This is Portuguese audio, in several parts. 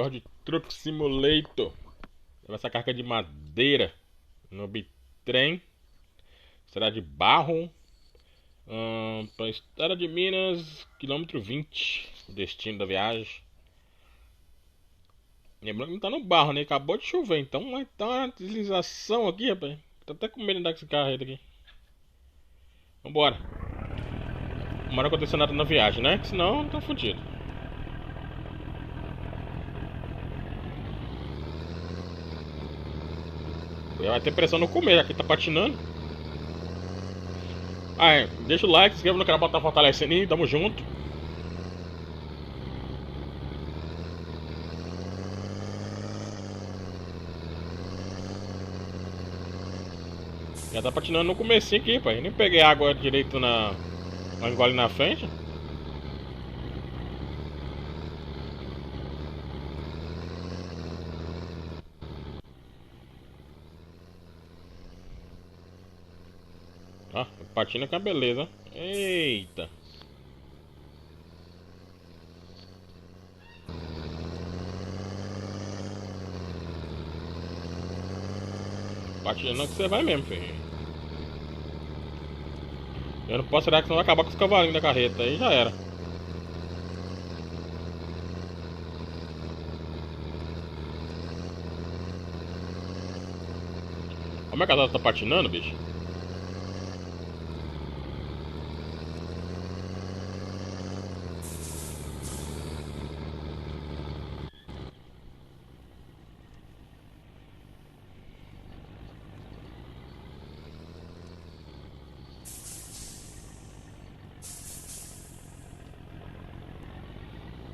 carro de Truck Simulator. Leva essa carga de madeira no bitrem. Será de barro. Para a estrada de Minas, quilômetro 20. O destino da viagem. Lembrando que não tá no barro, né? Acabou de chover, então vai dar uma deslização aqui, rapaz. Tô até com medo de andar com esse carro aí daqui. Vambora. Não acontecer nada na viagem, né? Que senão tá fudido. Vai ter pressão no começo, aqui tá patinando. Deixa o like, se inscreva no canal pra estar fortalecendo aí, tamo junto. Já tá patinando no comecinho aqui, pai. Nem peguei água direito na engole na frente. Patina com a beleza. Eita. Patinando que você vai mesmo, filho. Eu não posso tirar que senão vai acabar com os cavalinhos da carreta. Aí já era. Como é que a casa tá patinando, bicho?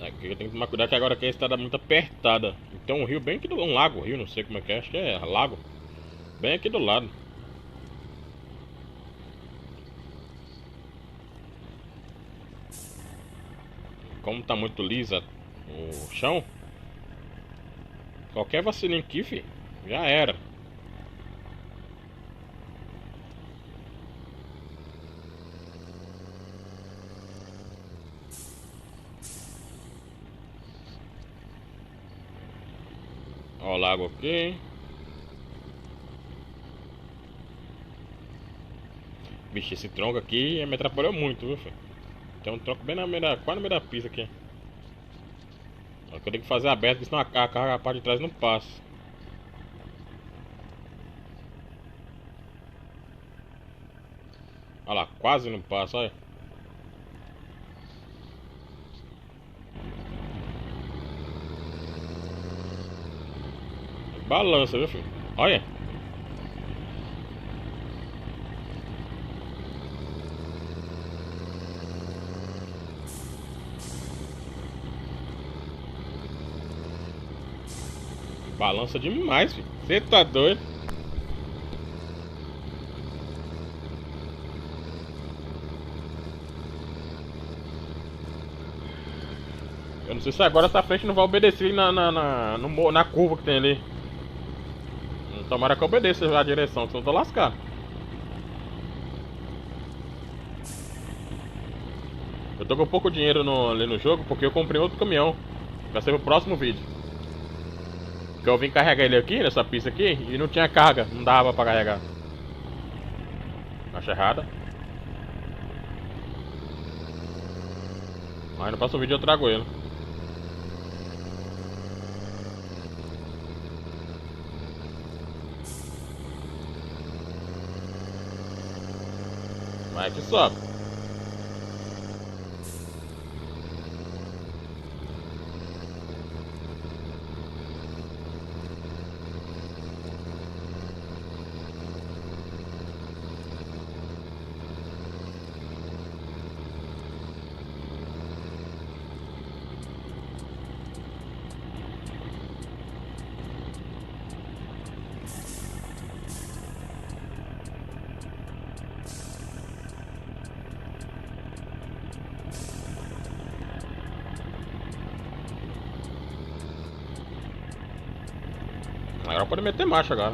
Aqui eu tenho que tomar cuidado que agora aqui a estrada é muito apertada. Tem um rio bem aqui do lado. Um lago, rio, não sei como é que é. Acho que é lago. Bem aqui do lado. Como tá muito lisa o chão, qualquer vacilinho aqui, fi, já era. Ó o lago aqui. Bicho, esse tronco aqui me atrapalhou muito, viu, filho? Tem um tronco bem na meia, quase na meia da pista aqui. Só que eu tenho que fazer aberto, porque senão a carga, a parte de trás não passa. Olha lá, quase não passa, olha. Balança, viu, filho? Olha. Balança demais, filho. Você tá doido? Eu não sei se agora essa frente não vai obedecer na curva que tem ali. Tomara que eu obedeça a direção, senão eu tô lascado. Eu tô com pouco dinheiro ali no jogo porque eu comprei outro caminhão. Vai ser pro próximo vídeo. Porque eu vim carregar ele aqui, nessa pista aqui, e não tinha carga, não dava pra carregar. Acho errada. Mas no próximo vídeo eu trago ele. Vai que sobe. Agora pode meter marcha agora.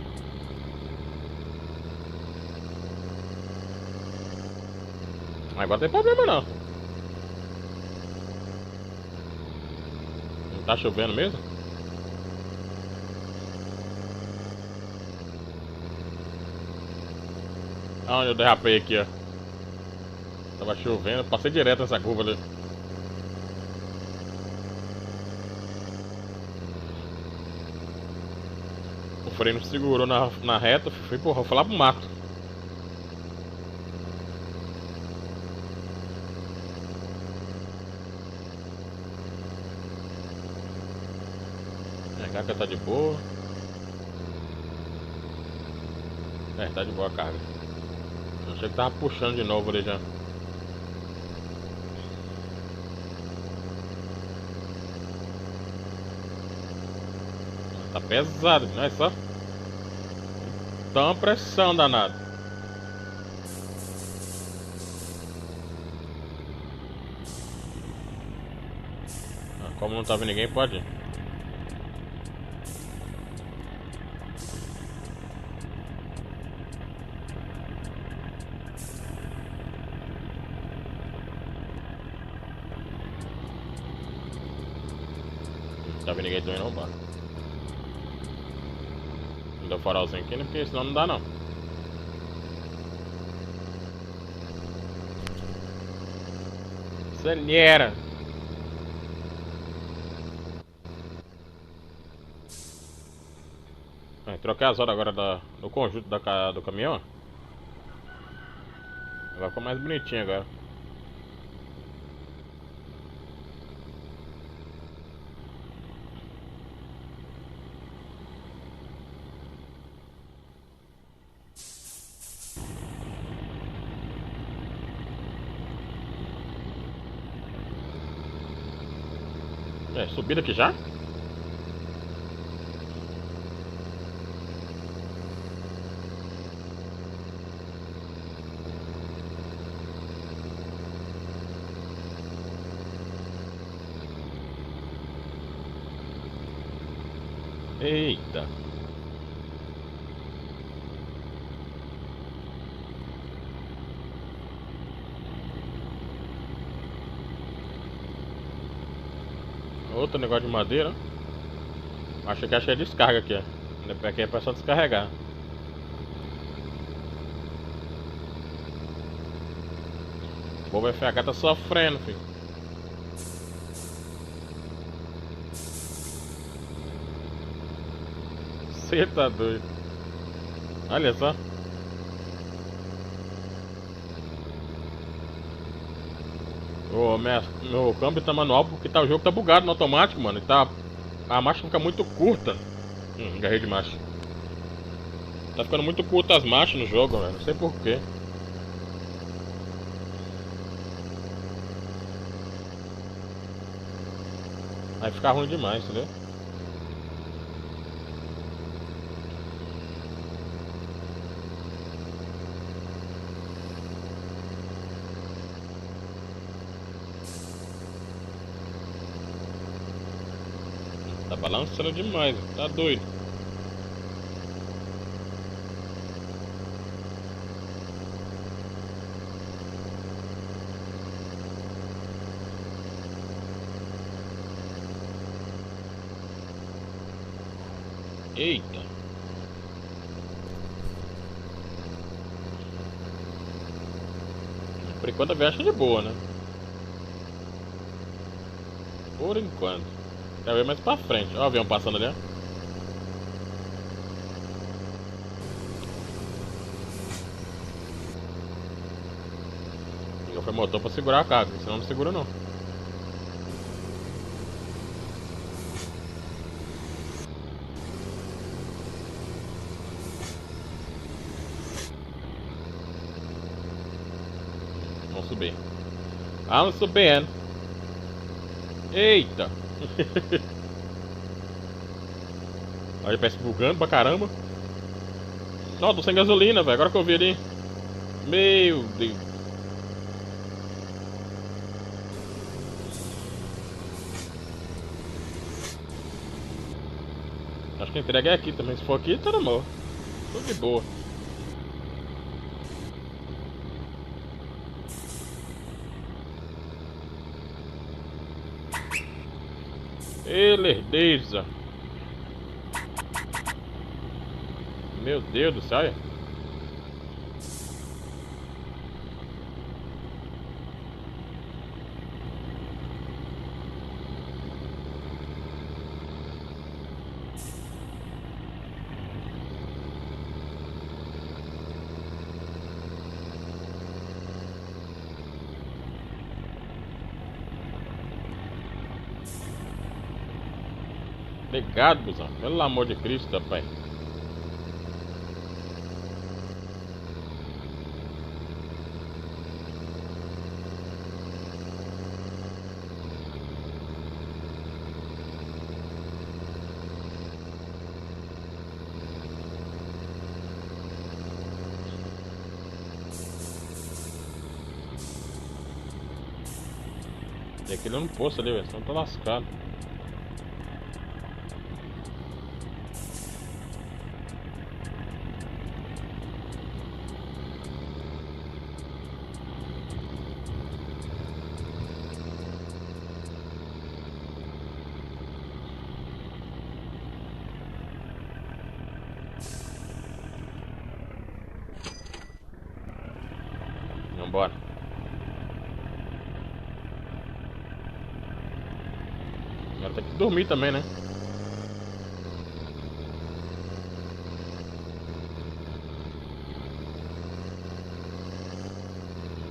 Agora não tem problema não. Não tá chovendo mesmo? Onde eu derrapei aqui, ó. Tava chovendo, passei direto nessa curva ali. O freio não segurou na reta, fui lá pro mato. A carga tá de boa. É, tá de boa a carga. Eu achei que tava puxando de novo ali já. Tá pesado, não é só? Tá uma pressão danada. Como não tava ninguém, pode ir. Não tava ninguém também não, mano. Não deu farolzinho aqui, né? Porque senão não dá não. Acelera! Troquei as horas agora do conjunto do caminhão. Agora ficou mais bonitinho agora. É, subida aqui já? Eita. Outro negócio de madeira. Acho que é descarga aqui, ó. Aqui é pra só descarregar. O povo FH tá sofrendo, filho. Você tá doido. Olha só. Meu câmbio tá manual porque o jogo tá bugado no automático, mano. E a marcha fica muito curta. Agarrei de marcha. Tá ficando muito curta as marchas no jogo, velho. Não sei porquê. Vai ficar ruim demais, entendeu? Tá balançando demais, tá doido. Eita. Por enquanto a viagem é de boa, né? Por enquanto. Quero ver mais pra frente. Ó o avião passando ali, ó. Foi motor pra segurar a carga, senão não segura não. Vamos subir. Vamos subindo. Eita. Olha, parece bugando pra caramba. Não, tô sem gasolina, velho. Agora que eu vi ali. Meu Deus. Acho que a entrega é aqui também. Se for aqui, tá no morro. Tudo de boa. Lerdeza. Meu Deus do céu. Obrigado, busão. Pelo amor de Cristo, rapaz. Tem aquele no poço ali, velho. Senão tá lascado. Vambora. Agora tem que dormir também, né?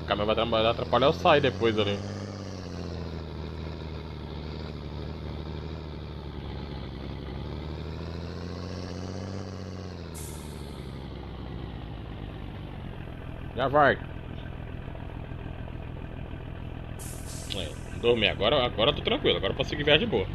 O caminhão vai atrapalhar eu sair depois ali. Já vai. Dormir agora eu tô tranquilo. Agora eu posso seguir viagem de boa.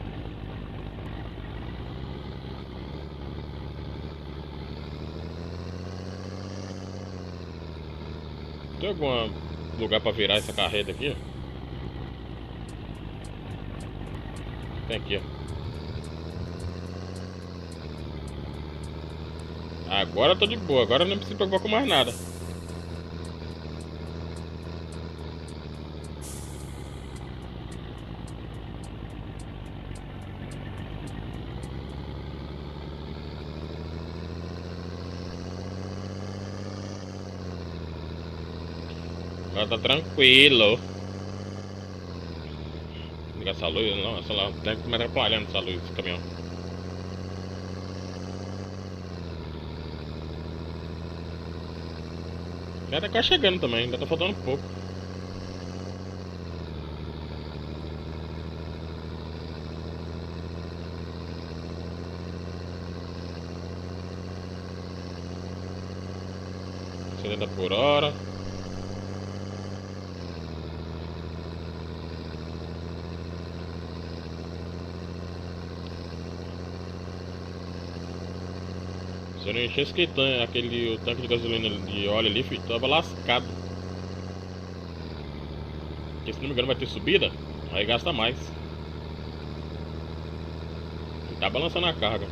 Tem algum lugar pra virar essa carreta aqui? Tem aqui, ó. Agora eu tô de boa. Agora eu não preciso preocupar com mais nada. Agora tá tranquilo. Ligar essa luz, não, essa lá tem que me atrapalhando essa luz, esse caminhão. Já tá quase chegando também, ainda tá faltando um pouco. Por hora. Se eu não enchesse o tanque de gasolina de óleo ali, filho, tava lascado. Porque se não me engano vai ter subida, aí gasta mais. E tá balançando a carga.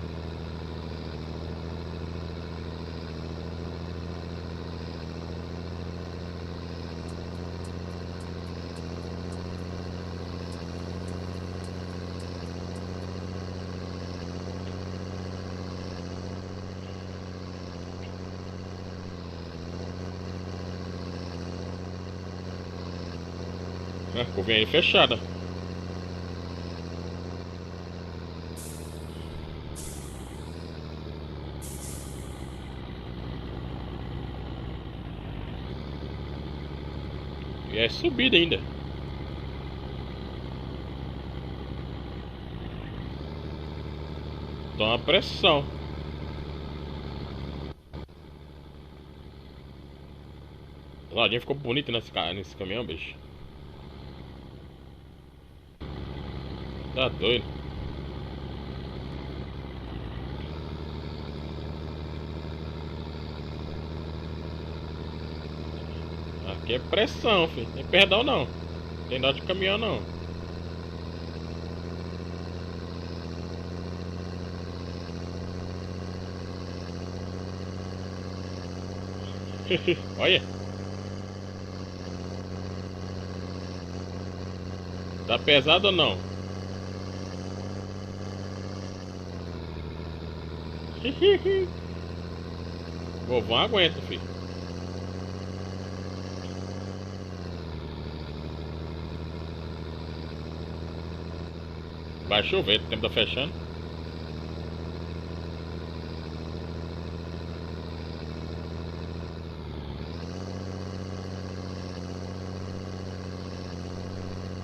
Curvinha aí fechada. E é subida ainda. Toma pressão. O ladinho ficou bonito nesse caminhão, bicho. Tá doido. Aqui é pressão, filho. Tem perdão não. Tem dó de caminhão não. Olha. Tá pesado ou não? Vovão aguenta, filho. Vai chover, o tempo tá fechando.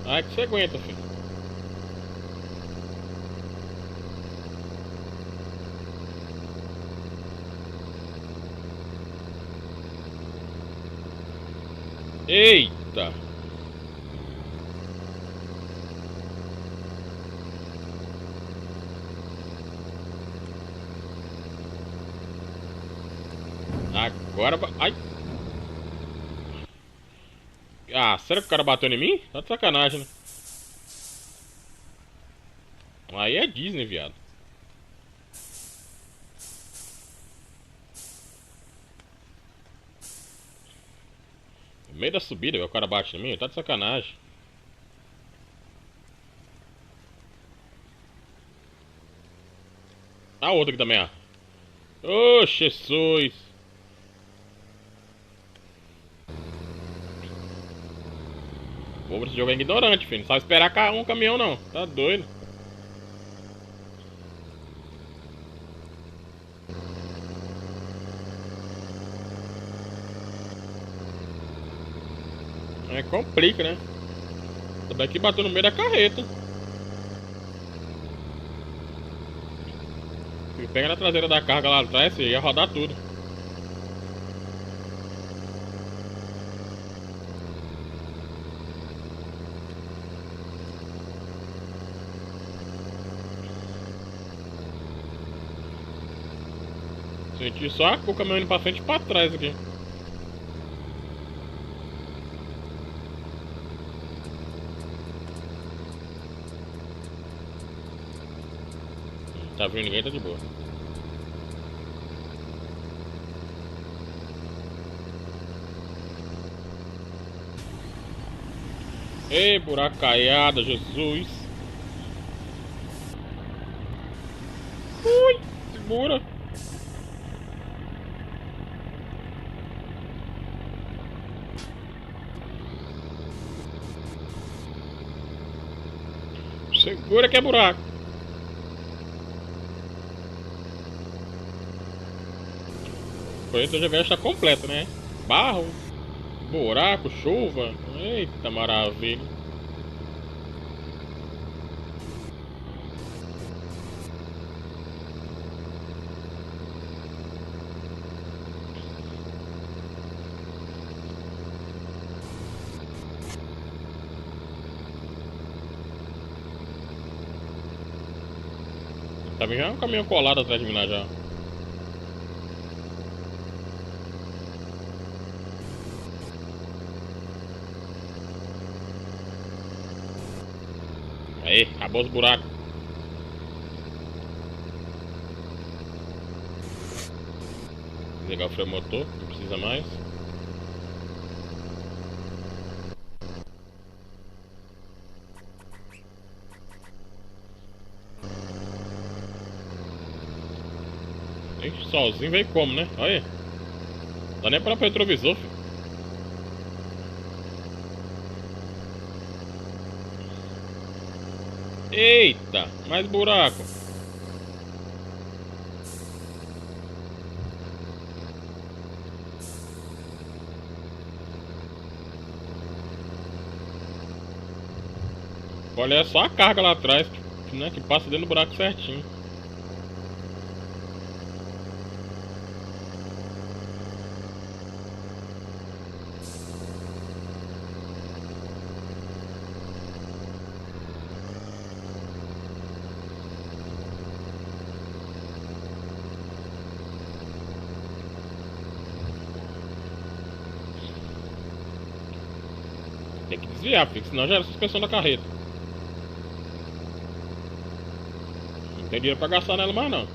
Ah, que você aguenta, filho. Eita! Agora vai. Ai! Ah, será que o cara bateu em mim? Tá de sacanagem, né? Aí é Disney, viado. No meio da subida, o cara bate em mim, tá de sacanagem. Ah, outro aqui também, ó. Ô, Jesus! O povo desse jogo é ignorante, filho. Não sabe esperar um caminhão, não. Tá doido. É, complica, né? Também que bateu no meio da carreta. Se pega na traseira da carga lá atrás, você ia rodar tudo. Senti só o caminhão indo pra frente e pra trás aqui. Tá vendo ninguém, tá de boa. Ei, buracaiada, Jesus. Ui, segura. Segura que é buraco. O projeto já está completo, né? Barro, buraco, chuva. Eita maravilha. Tá vendo? Já é um caminhão colado atrás de mim lá já. Aí, acabou os buracos. Desligar o freio motor, não precisa mais. Ixi, sozinho veio como, né? Olha aí. Dá nem pra retrovisor, filho. Eita, mais buraco. Olha, é só a carga lá atrás, né? Que passa dentro do buraco certinho. Tem que desviar, porque senão já era suspensão da carreta. Não tem dinheiro pra gastar nela mais não.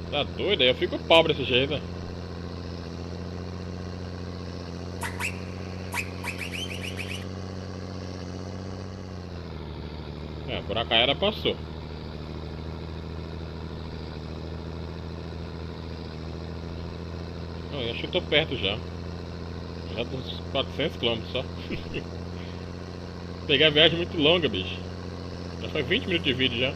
Tá doido? Aí eu fico pobre desse jeito. É, a buracaera passou. Eu acho que eu tô perto já. Já tô uns 400 km só. Peguei a viagem muito longa, bicho. Já foi 20 minutos de vídeo já.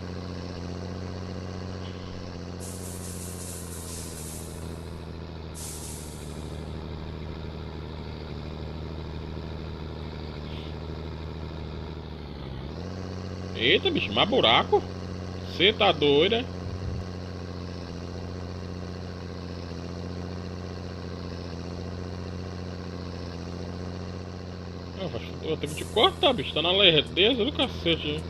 Eita, bicho, mais buraco. Você tá doida? Eu vou ter que te cortar, bicho. Tá na lerdeza do cacete, hein?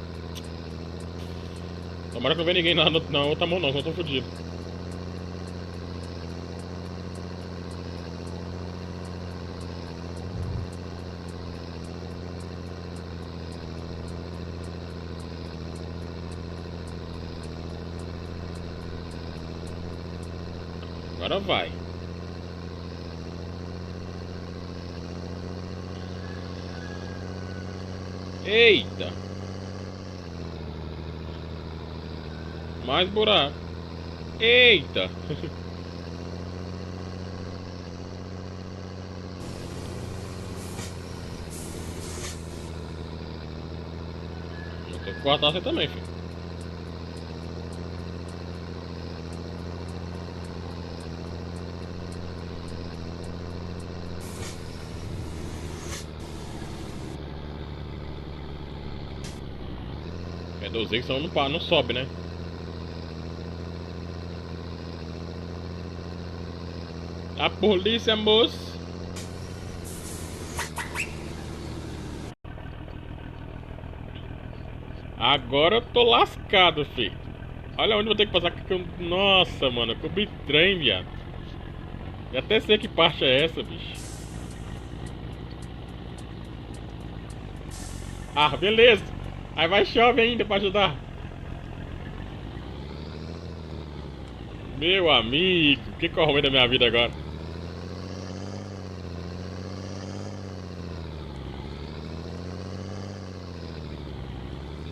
Tomara que não venha ninguém na outra mão não, senão eu tô fudido. Agora vai. Eita! Mais buraco. Eita! Vou ter que cortar você também, filho. Reduzir que senão não sobe, né? A polícia, moço! Agora eu tô lascado, filho. Olha onde eu vou ter que passar. Nossa, mano, que bitrem, viado. E até sei que parte é essa, bicho. Ah, beleza. Aí vai chove ainda pra ajudar. Meu amigo, o que eu arrumei da minha vida agora?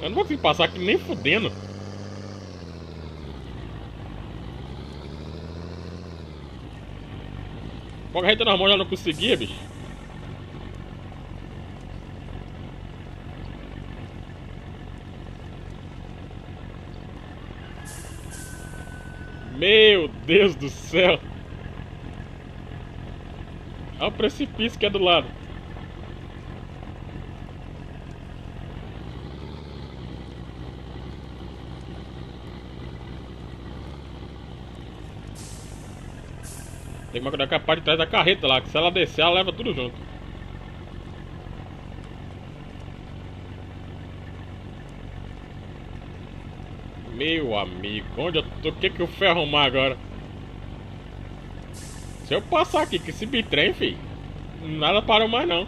Eu não vou conseguir passar aqui nem fudendo. Com a reta normal já não conseguia, bicho. Meu Deus do céu. Olha o precipício que é do lado. Tem que cuidar com a parte de trás da carreta lá, que se ela descer, ela leva tudo junto. Meu amigo, onde eu tô? O que eu fui arrumar agora? Se eu passar aqui com esse bitrem, filho, nada parou mais não.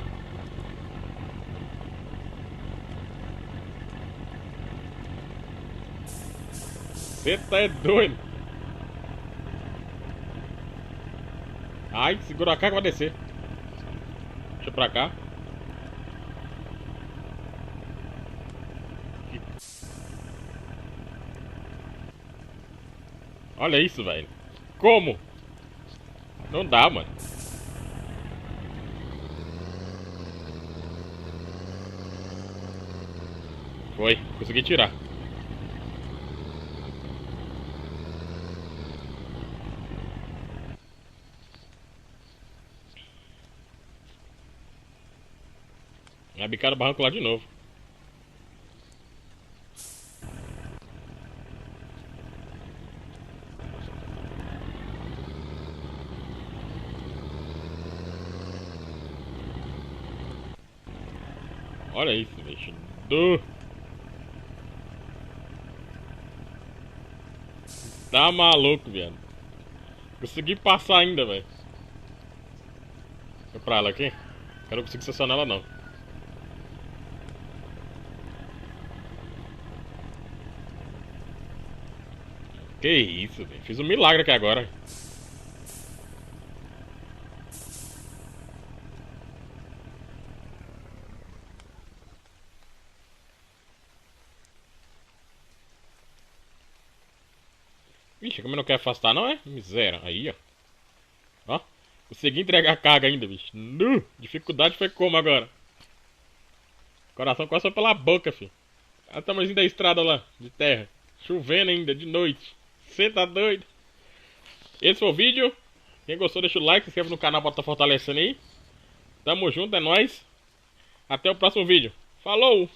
Você tá doido? Ai, segura a carga, vai descer. Deixa pra cá. Olha isso, velho. Como? Não dá, mano. Foi, consegui tirar. Vai bicar no barranco lá de novo. Olha isso, bicho. Tá maluco, viado. Consegui passar ainda, velho. Foi pra ela aqui? Eu não consigo estacionar ela, não. Que isso, velho. Fiz um milagre aqui agora. Vixe, como eu não quero afastar, não é? Miséria. Aí, ó. Ó. Consegui entregar a carga ainda, bicho. Dificuldade foi como agora? Coração quase foi pela boca, filho. Olha o tamanhozinho da estrada lá, de terra. Chovendo ainda, de noite. Cê tá doido? Esse foi o vídeo. Quem gostou, deixa o like, se inscreve no canal pra estar fortalecendo aí. Tamo junto, é nóis. Até o próximo vídeo. Falou!